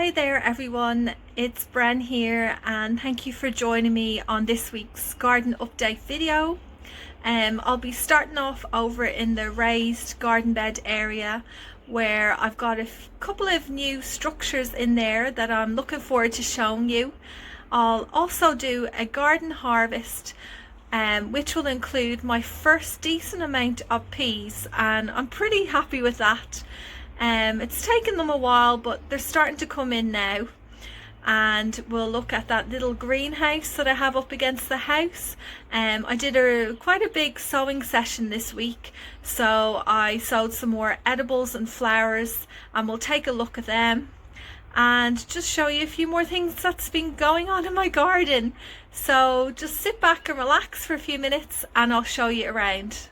Hi there everyone, it's Bren here and thank you for joining me on this week's garden update video. I'll be starting off over in the raised garden bed area where I've got a couple of new structures in there that I'm looking forward to showing you. I'll also do a garden harvest which will include my first decent amount of peas, and I'm pretty happy with that. It's taken them a while, but they're starting to come in now. And we'll look at that little greenhouse that I have up against the house. I did quite a big sowing session this week, so I sowed some more edibles and flowers, and we'll take a look at them and just show you a few more things that's been going on in my garden. So just sit back and relax for a few minutes and I'll show you around.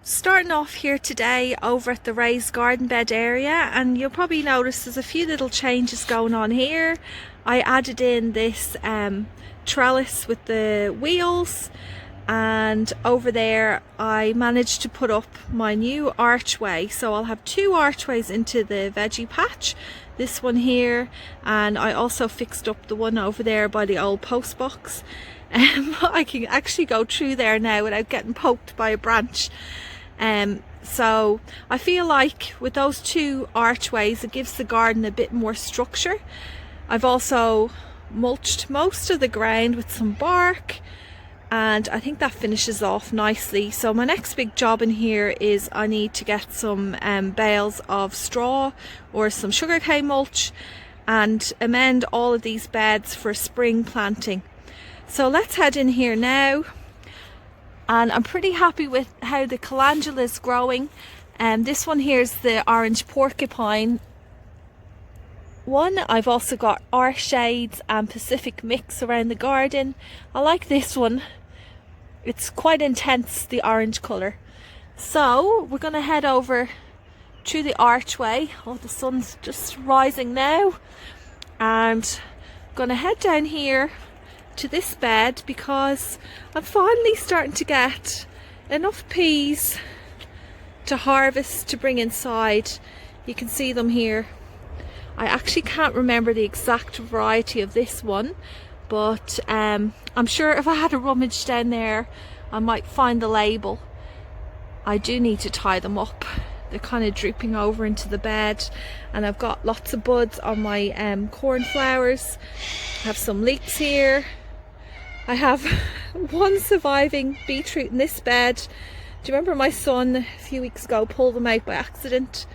Starting off here today over at the raised garden bed area, and you'll probably notice there's a few little changes going on here. I added in this trellis with the wheels, and over there I managed to put up my new archway, so I'll have two archways into the veggie patch, this one here, and I also fixed up the one over there by the old post box. I can actually go through there now without getting poked by a branch. So I feel like with those two archways it gives the garden a bit more structure. I've also mulched most of the ground with some bark, and I think that finishes off nicely. So my next big job in here is I need to get some bales of straw or some sugarcane mulch and amend all of these beds for spring planting. So let's head in here now. And I'm pretty happy with how the calendula is growing. This one here is the orange porcupine one. I've also got our shades and Pacific mix around the garden. I like this one. It's quite intense, the orange colour. So we're going to head over through the archway. Oh, the sun's just rising now. And I'm going to head down here to this bed because I'm finally starting to get enough peas to harvest to bring inside. You can see them here. I actually can't remember the exact variety of this one, but I'm sure if I had a rummage down there I might find the label. I do need to tie them up. They're kind of drooping over into the bed, and I've got lots of buds on my cornflowers. I have some leeks here. I have one surviving beetroot in this bed. Do you remember my son a few weeks ago pulled them out by accident?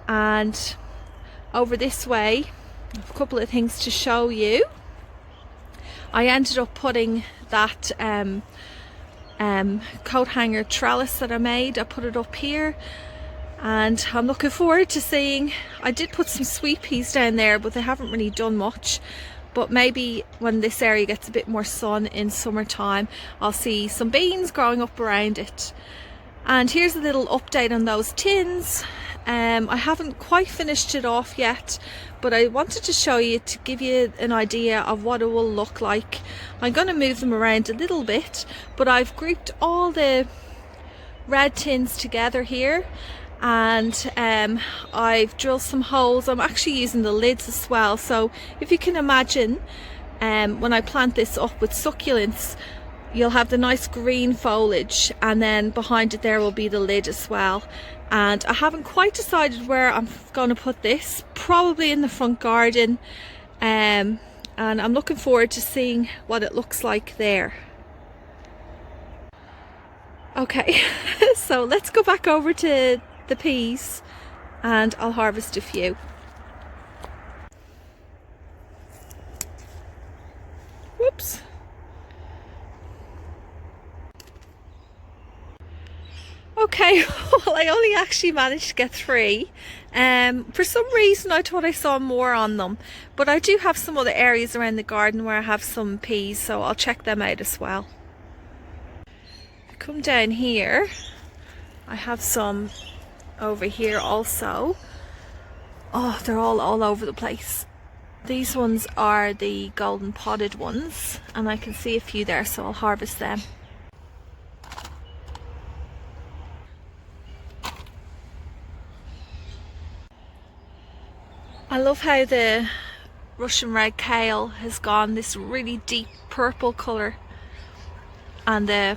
And over this way, I have a couple of things to show you. I ended up putting that coat hanger trellis that I made, I put it up here, and I'm looking forward to seeing. I did put some sweet peas down there, but they haven't really done much. But maybe when this area gets a bit more sun in summertime, I'll see some beans growing up around it. And here's a little update on those tins. I haven't quite finished it off yet, but I wanted to show you to give you an idea of what it will look like. I'm going to move them around a little bit, but I've grouped all the red tins together here, and I've drilled some holes. I'm actually using the lids as well, so if you can imagine, when I plant this up with succulents, you'll have the nice green foliage, and then behind it there will be the lid as well. And I haven't quite decided where I'm going to put this, probably in the front garden, and I'm looking forward to seeing what it looks like there. Okay, so let's go back over to the peas and I'll harvest a few. Whoops. Okay, well, I only actually managed to get 3. For some reason I thought I saw more on them, but I do have some other areas around the garden where I have some peas, so I'll check them out as well. If you come down here, I have some over here also. Oh, they're all over the place. These ones are the golden podded ones, and I can see a few there, so I'll harvest them. I love how the Russian red kale has gone this really deep purple colour, and the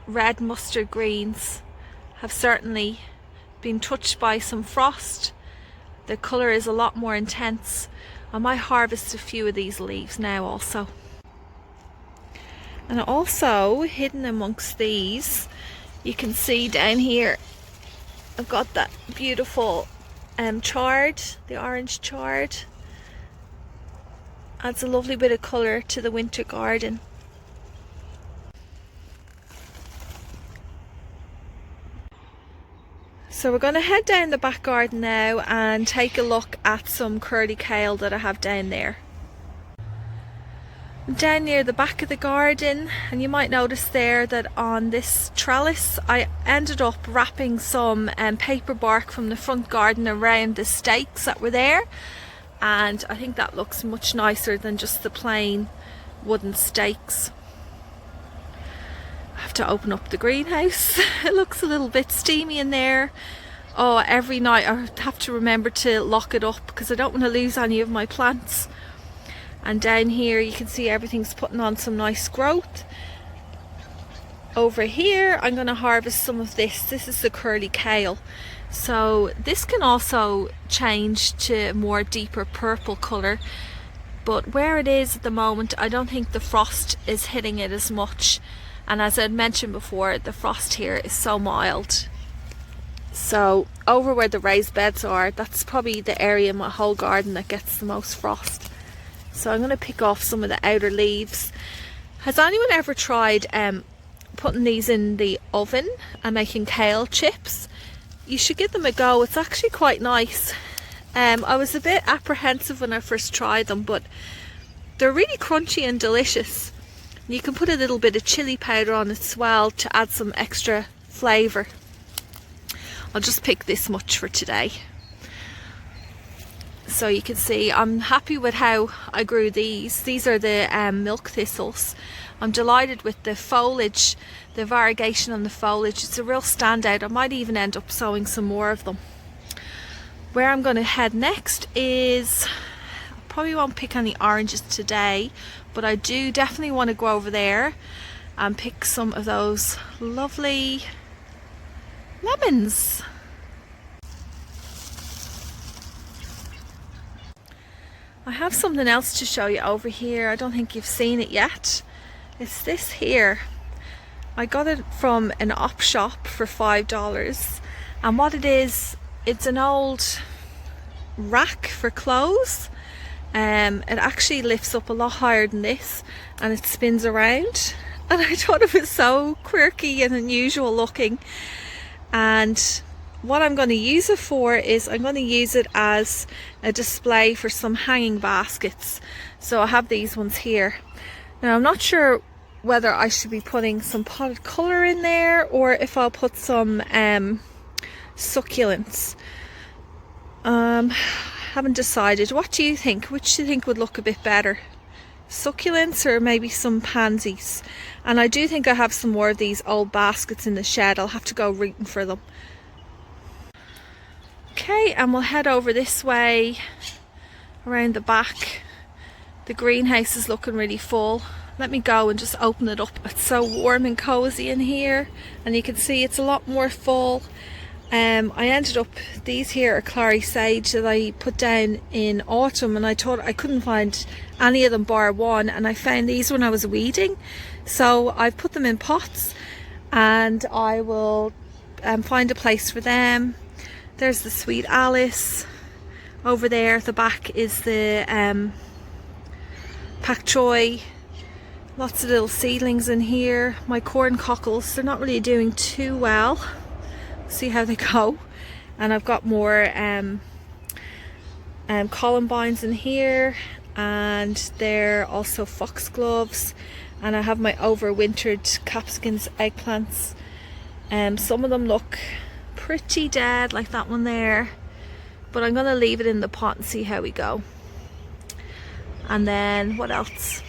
red mustard greens have certainly been touched by some frost. The colour is a lot more intense. I might harvest a few of these leaves now also. And also hidden amongst these, you can see down here I've got that beautiful chard, the orange chard. Adds a lovely bit of colour to the winter garden. So we're going to head down the back garden now and take a look at some curly kale that I have down there. I'm down near the back of the garden, and you might notice there that on this trellis I ended up wrapping some paper bark from the front garden around the stakes that were there, and I think that looks much nicer than just the plain wooden stakes. I have to open up the greenhouse. It looks a little bit steamy in there. Oh, every night I have to remember to lock it up because I don't want to lose any of my plants. And down here you can see everything's putting on some nice growth. Over here I'm going to harvest some of this. This is the curly kale. So this can also change to a more deeper purple colour, but where it is at the moment I don't think the frost is hitting it as much. And as I mentioned before, the frost here is so mild. So over where the raised beds are, that's probably the area in my whole garden that gets the most frost. So I'm going to pick off some of the outer leaves. Has anyone ever tried putting these in the oven and making kale chips? You should give them a go. It's actually quite nice. I was a bit apprehensive when I first tried them, but they're really crunchy and delicious. You can put a little bit of chili powder on it as well to add some extra flavour. I'll just pick this much for today. So you can see I'm happy with how I grew these. These are the milk thistles. I'm delighted with the foliage, the variegation on the foliage. It's a real standout. I might even end up sowing some more of them. Where I'm going to head next is, I probably won't pick any oranges today, but I do definitely want to go over there and pick some of those lovely lemons. I have something else to show you over here. I don't think you've seen it yet. It's this here. I got it from an op shop for $5, and what it is, it's an old rack for clothes. It actually lifts up a lot higher than this and it spins around, and I thought it was so quirky and unusual looking. And what I'm going to use it for is I'm going to use it as a display for some hanging baskets. So I have these ones here. Now I'm not sure whether I should be putting some potted colour in there or if I'll put some succulents. Haven't decided. What do you think? Which do you think would look a bit better? Succulents or maybe some pansies? And I do think I have some more of these old baskets in the shed. I'll have to go rooting for them. Okay, and we'll head over this way around the back. The greenhouse is looking really full. Let me go and just open it up. It's so warm and cozy in here, and you can see it's a lot more full. I ended up, these here are clary sage that I put down in autumn, and I thought I couldn't find any of them bar one, and I found these when I was weeding. So I've put them in pots, and I will find a place for them. There's the Sweet Alice. Over there at the back is the pak choi. Lots of little seedlings in here. My corn cockles, they're not really doing too well. See how they go. And I've got more columbines in here, and they're also foxgloves. And I have my overwintered capsicums, eggplants. Some of them look pretty dead, like that one there, but I'm gonna leave it in the pot and see how we go. And then what else?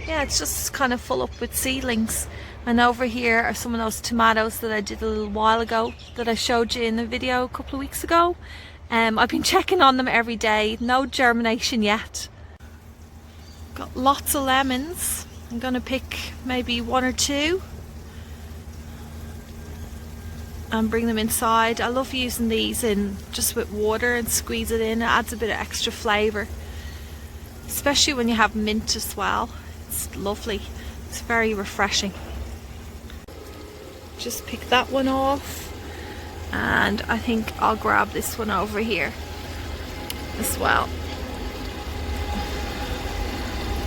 Yeah, it's just kind of full up with seedlings. And over here are some of those tomatoes that I did a little while ago that I showed you in the video a couple of weeks ago. I've been checking on them every day. No germination yet. Got lots of lemons. I'm gonna pick maybe one or two and bring them inside. I love using these in just with water and squeeze it in. It adds a bit of extra flavour, especially when you have mint as well. It's lovely. It's very refreshing. Just pick that one off, and I think I'll grab this one over here as well.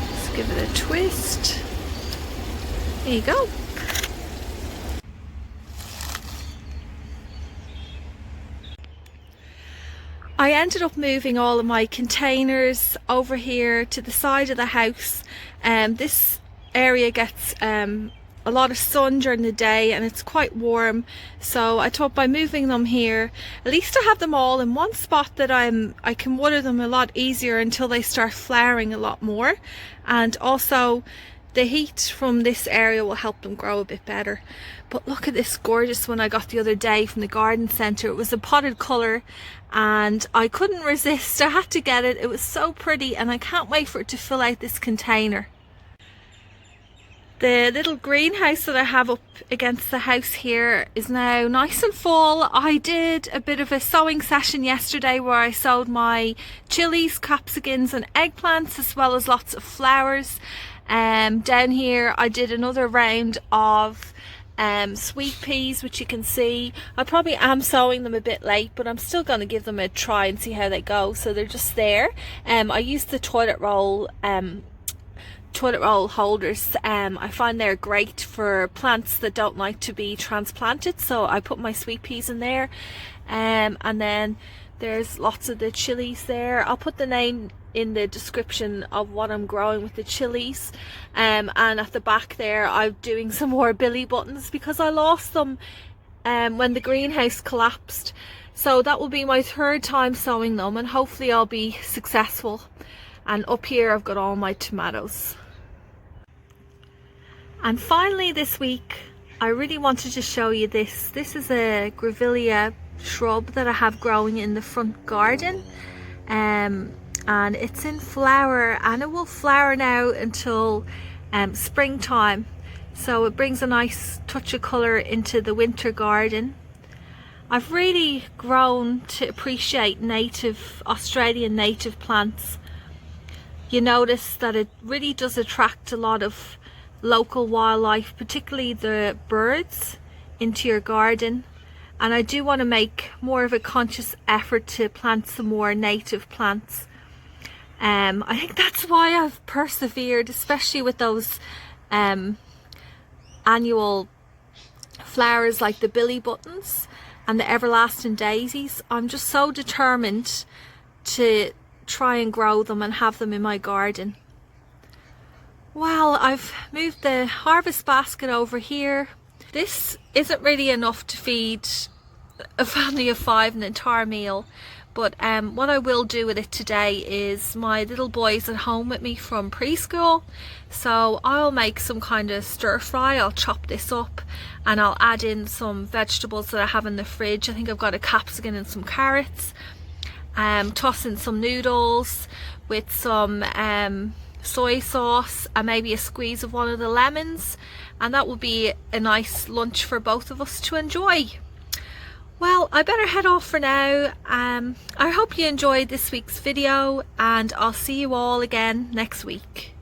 Let's give it a twist. There you go. I ended up moving all of my containers over here to the side of the house. This area gets a lot of sun during the day and it's quite warm, so I thought by moving them here, at least I have them all in one spot that I can water them a lot easier until they start flowering a lot more, and also the heat from this area will help them grow a bit better. But look at this gorgeous one I got the other day from the garden centre. It was a potted colour and I couldn't resist. I had to get it. It was so pretty and I can't wait for it to fill out this container. The little greenhouse that I have up against the house here is now nice and full. I did a bit of a sowing session yesterday where I sowed my chilies, capsicums and eggplants, as well as lots of flowers. Down here I did another round of sweet peas, which you can see. I probably am sowing them a bit late, but I'm still going to give them a try and see how they go. So they're just there. I used the toilet roll holders. I find they're great for plants that don't like to be transplanted, so I put my sweet peas in there, and then there's lots of the chilies there. I'll put the name in the description of what I'm growing with the chilies, and at the back there I'm doing some more billy buttons because I lost them when the greenhouse collapsed. So that will be my third time sowing them and hopefully I'll be successful. And up here I've got all my tomatoes. And finally this week I really wanted to show you this. This is a grevillea shrub that I have growing in the front garden, and it's in flower, and it will flower now until springtime, so it brings a nice touch of colour into the winter garden. I've really grown to appreciate Australian native plants. You notice that it really does attract a lot of local wildlife, particularly the birds, into your garden. And I do want to make more of a conscious effort to plant some more native plants. I think that's why I've persevered, especially with those annual flowers like the billy buttons and the everlasting daisies. I'm just so determined to try and grow them and have them in my garden. Well, I've moved the harvest basket over here. This isn't really enough to feed a family of 5 an entire meal, but what I will do with it today is my little boy's at home with me from preschool, so I'll make some kind of stir fry. I'll chop this up and I'll add in some vegetables that I have in the fridge. I think I've got a capsicum and some carrots. Toss in some noodles with some soy sauce and maybe a squeeze of one of the lemons, and that will be a nice lunch for both of us to enjoy. Well, I better head off for now. I hope you enjoyed this week's video and I'll see you all again next week.